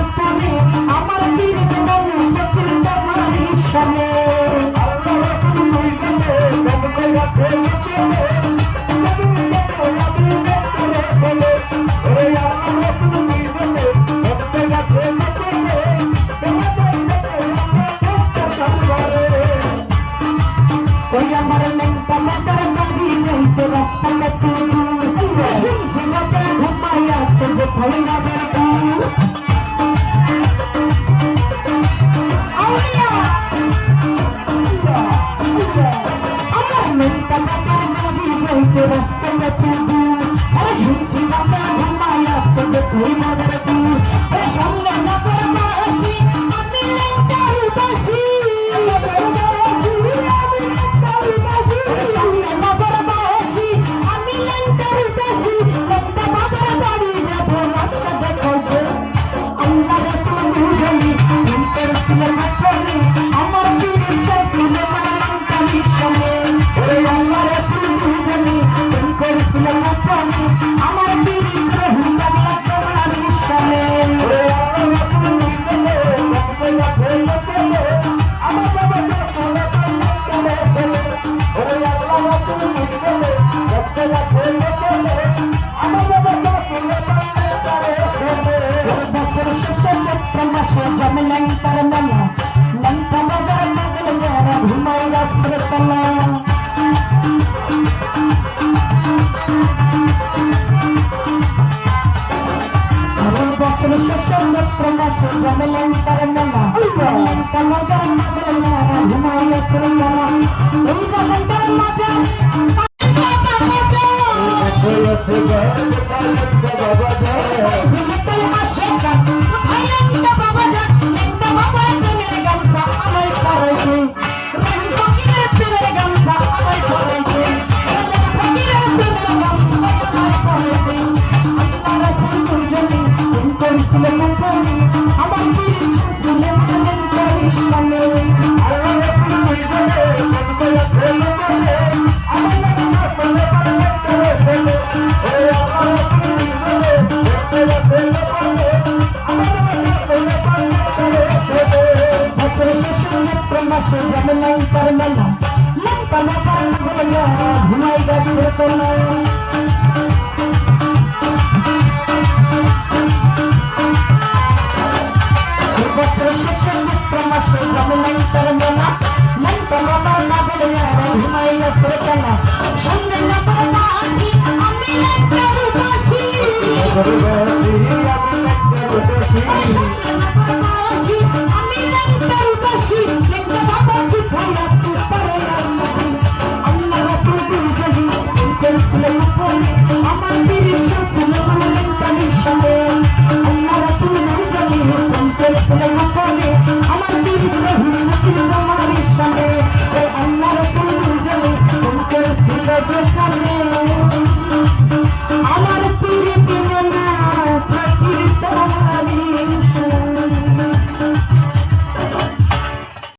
গোপনে আমার পীরে মনে ফকির তোমার ঈশানে আল্লাহ রাসূল দুইজনে গল্পে রাখে লুকিয়ে আমার লেঙ্কা মাতার বাড়ি যাইতে রাস্তা কত দূর শুনছি মাতার ঘুমাই আছে যে ভৈরবের দূর আমার লেঙ্কা মাতার বাড়ি যাইতে রাস্তা কত দূর শুনছি মাতার ঘুমাই আছে যে ভৈরবের দূর সঙ্গে নগর বাসী আমি লেঙ্কা উদাসী আমার প্রকাশ জমেলেন তার মেলা কামদের মাদের মেলা ঘুমাইলে শ্রীলা এই বসন্তের মাঝে ঘুমাই গেছে বছর শেষে চৈত্র মাসে জমেলাই তার মেলা মনটা বাবার না বলে ঘুমাই গেছে কেনা সঙ্গে না করে না আসি আমি লেঙ্কার উদাসী আমি লেঙ্কার উদাসী লেঙ্কা বাবা কি ভাই আছে পরে আল্লাহ রাসূল দুইজনে করেছিলেন উপরে আমার পীর শামসুল লেঙ্কা নিশানে আল্লাহ রাসূল দুইজনে করেছিলেন